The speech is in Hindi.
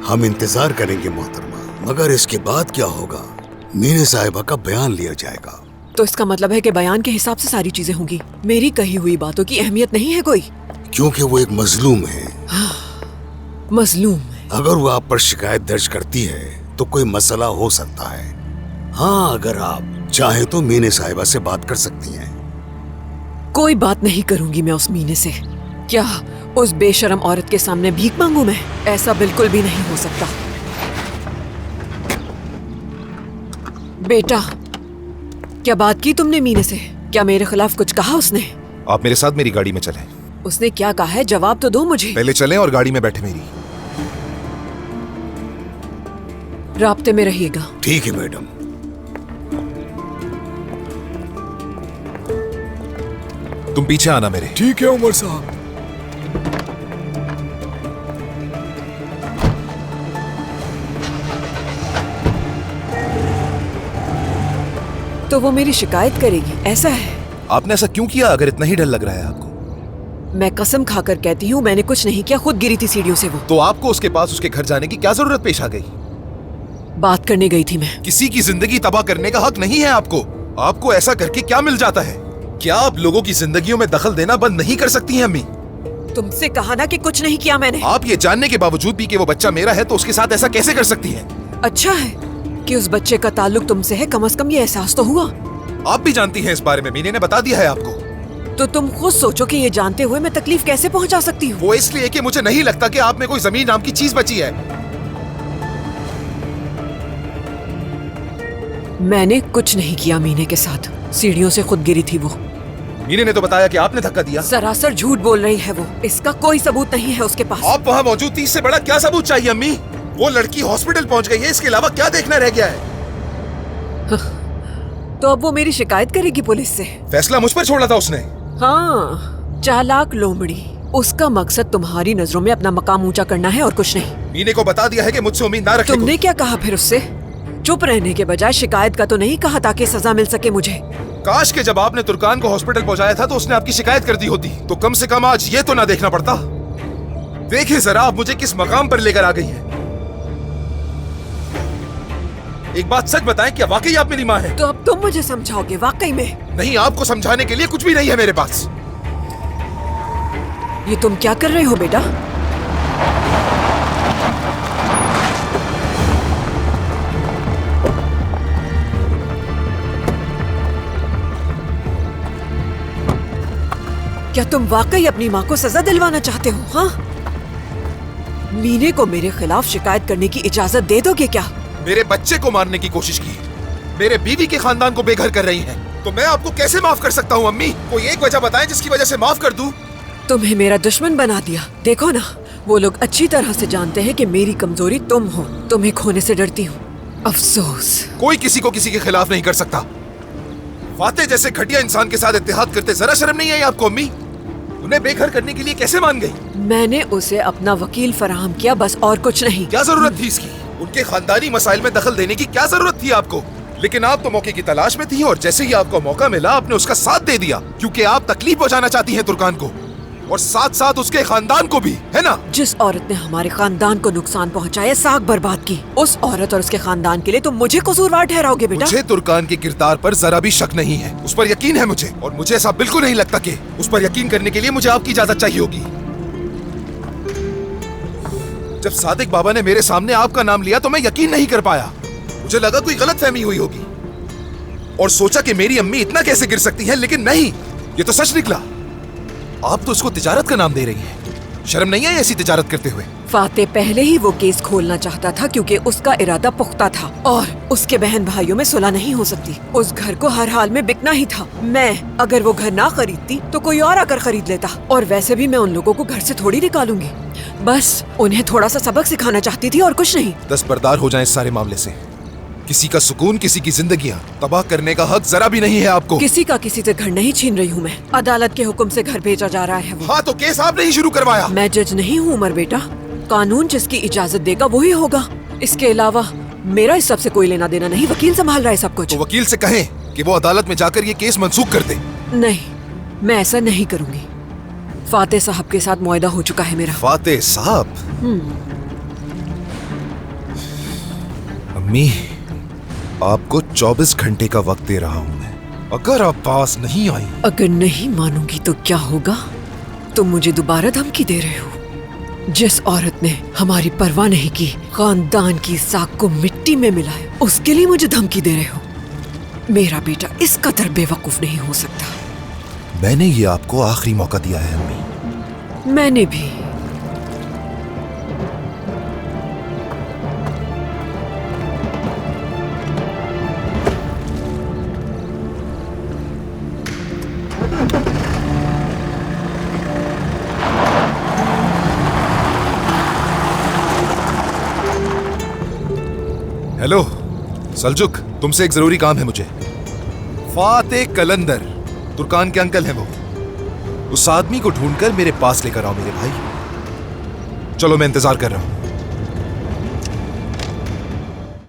हम इंतजार करेंगे मोहतरमा, मगर इसके बाद क्या होगा? मीना साहिबा का बयान लिया जाएगा। तो इसका मतलब है कि बयान के हिसाब से सारी चीजें होंगी। मेरी कही हुई बातों की अहमियत नहीं है कोई? क्योंकि वो एक मजलूम है। मजलूम है? अगर वो आप पर शिकायत दर्ज करती है तो कोई मसला हो सकता है। हाँ, अगर आप चाहे तो मीना साहिबा से बात कर सकती हैं। कोई बात नहीं करूंगी मैं उस मीने से। क्या उस बेशरम औरत के सामने भीख मांगू मैं? ऐसा बिल्कुल भी नहीं हो सकता। बेटा, क्या बात की तुमने मीने से? क्या मेरे खिलाफ कुछ कहा उसने? आप मेरे साथ मेरी गाड़ी में चलें। उसने क्या कहा है? जवाब तो दो मुझे। पहले चलें और गाड़ी में बैठे मेरी। राब्ते में रहिएगा। ठीक है मैडम। तुम पीछे आना मेरे। ठीक है उमर साहब। तो वो मेरी शिकायत करेगी, ऐसा है? आपने ऐसा क्यों किया अगर इतना ही डर लग रहा है आपको? मैं कसम खाकर कहती हूँ मैंने कुछ नहीं किया, खुद गिरी थी सीढ़ियों से वो। तो आपको उसके पास उसके घर जाने की क्या जरूरत पेश आ गई? बात करने गई थी मैं। किसी की जिंदगी तबाह करने का हक नहीं है आपको। आपको ऐसा करके क्या मिल जाता है? क्या आप लोगों की जिंदगियों में दखल देना बंद नहीं कर सकती हैं अम्मी? तुमसे कहा ना कि कुछ नहीं किया मैंने। आप ये जानने के बावजूद भी कि वो बच्चा मेरा है तो उसके साथ ऐसा कैसे कर सकती हैं? अच्छा है कि उस बच्चे का ताल्लुक तुमसे है, कम से कम ये एहसास तो हुआ। आप भी जानती हैं इस बारे में, मीने ने बता दिया है आपको। तो तुम खुद सोचो कि ये जानते हुए मैं तकलीफ कैसे पहुंचा सकती हूँ? वो इसलिए कि मुझे नहीं लगता कि आप में कोई जमीन नाम की चीज बची है। मैंने कुछ नहीं किया मीने के साथ, सीढ़ियों से खुद गिरी थी वो। मीने ने तो बताया कि आपने धक्का दिया। सरासर झूठ बोल रही है वो, इसका कोई सबूत नहीं है उसके पास। आप वहाँ मौजूद थी, इससे बड़ा क्या सबूत चाहिए अम्मी? वो लड़की हॉस्पिटल पहुँच गई है, इसके अलावा क्या देखना रह गया है? तो अब वो मेरी शिकायत करेगी पुलिस से? फैसला मुझ पर छोड़ा था उसने। हाँ, चालाक लोमड़ी। उसका मकसद तुम्हारी नजरों में अपना मकाम ऊंचा करना है और कुछ नहीं। मीने को बता दिया है कि मुझसे उम्मीद ना रखे। तुमने क्या कहा फिर उससे? चुप रहने के बजाय शिकायत का तो नहीं कहा ताकि सजा मिल सके मुझे? काश के जब आपने तुर्कान को हॉस्पिटल पहुंचाया था तो उसने आपकी शिकायत कर दी होती, तो कम से कम आज ये तो ना देखना पड़ता। देखिए जरा आप मुझे किस मकाम पर लेकर आ गई हैं। एक बात सच बताएं, क्या वाकई आप मेरी माँ हैं? तो अब तुम मुझे समझाओगे वाकई में? नहीं, आपको समझाने के लिए कुछ भी नहीं है मेरे पास। ये तुम क्या कर रहे हो बेटा? क्या तुम वाकई अपनी माँ को सजा दिलवाना चाहते हो? हाँ, मीने को मेरे खिलाफ शिकायत करने की इजाजत दे दोगे क्या? मेरे बच्चे को मारने की कोशिश की, मेरे बीवी के खानदान को बेघर कर रही हैं, तो मैं आपको कैसे माफ कर सकता हूँ अम्मी? कोई एक वजह बताएं जिसकी वजह से माफ कर दूं। तुम्हें मेरा दुश्मन बना दिया। देखो ना, वो लोग अच्छी तरह से जानते हैं कि मेरी कमजोरी तुम हो। तुम्हें खोने से डरती हूँ। अफसोस। कोई किसी को किसी के खिलाफ नहीं कर सकता। फाते जैसे घटिया इंसान के साथ इत्तेहाद करते जरा शर्म नहीं आई आपको अम्मी? उन्हें बेघर करने के लिए कैसे मान गई? मैंने उसे अपना वकील फराहम किया, बस और कुछ नहीं। क्या जरूरत थी इसकी? उनके खानदानी मसाइल में दखल देने की क्या जरूरत थी आपको? लेकिन आप तो मौके की तलाश में थी और जैसे ही आपको मौका मिला आपने उसका साथ दे दिया, क्योंकि आप तकलीफ पहुंचाना चाहती हैं तुर्कान को और साथ साथ उसके खानदान को भी, है ना? जिस औरत ने हमारे खानदान को नुकसान पहुंचाया, साख बर्बाद की, उस औरत और उसके खानदान के लिए तुम मुझे कसूरवार ठहराओगे बेटा? मुझे तुर्कान के किरदार पर जरा भी शक नहीं है, उस पर यकीन है मुझे, और मुझे ऐसा बिल्कुल नहीं लगता कि उस पर यकीन करने के लिए मुझे आपकी इजाजत चाहिए होगी। जब सादिक बाबा ने मेरे सामने आपका नाम लिया तो मैं यकीन नहीं कर पाया। मुझे लगा कोई गलतफहमी हुई होगी और सोचा कि मेरी अम्मी इतना कैसे गिर सकती है, लेकिन नहीं, ये तो सच निकला। आप तो उसको तिजारत का नाम दे रही हैं। शर्म नहीं आई ऐसी तिजारत करते हुए? फाते पहले ही वो केस खोलना चाहता था क्योंकि उसका इरादा पुख्ता था और उसके बहन भाइयों में सुलह नहीं हो सकती। उस घर को हर हाल में बिकना ही था। मैं अगर वो घर ना खरीदती तो कोई और आकर खरीद लेता, और वैसे भी मैं उन लोगों को घर से थोड़ी निकालूंगी। बस उन्हें थोड़ा सा सबक सिखाना चाहती थी और कुछ नहीं। दस्तबरदार हो जाएं इस सारे मामले से। किसी का सुकून, किसी की जिंदगियां तबाह करने का हक जरा भी नहीं है आपको। किसी का किसी से घर नहीं छीन रही हूँ मैं। अदालत के हुक्म से घर भेजा जा रहा है वो। हाँ, तो केस आपने ही शुरू करवाया। मैं जज नहीं हूँ उमर बेटा, कानून जिसकी इजाजत देगा वही होगा। इसके अलावा मेरा इस सब से कोई लेना देना नहीं। वकील संभाल रहा है सब कुछ। तो वकील से कहें कि वो अदालत में जाकर ये केस मंसूख कर दे। नहीं, मैं ऐसा नहीं करूंगी। फाते साहब के साथ मुआहदा हो चुका है मेरा। फाते साहब? अम्मी, आपको 24 घंटे का वक्त दे रहा हूं मैं। अगर आप पास नहीं आई, अगर नहीं मानूंगी तो क्या होगा? तुम मुझे दोबारा धमकी दे रहे हो? जिस औरत ने हमारी परवाह नहीं की, खानदान की साख को मिट्टी में मिलाया, उसके लिए मुझे धमकी दे रहे हो? मेरा बेटा इस कदर बेवकूफ नहीं हो सकता। मैंने ये आपको आखिरी मौका दिया है अम्मी। मैंने भी। हेलो सल्जुक, तुमसे एक जरूरी काम है मुझे। फाते कलंदर, तुर्कान के अंकल हैं वो। उस आदमी को ढूंढकर मेरे पास लेकर आओ मेरे भाई। चलो, मैं इंतजार कर रहा हूं।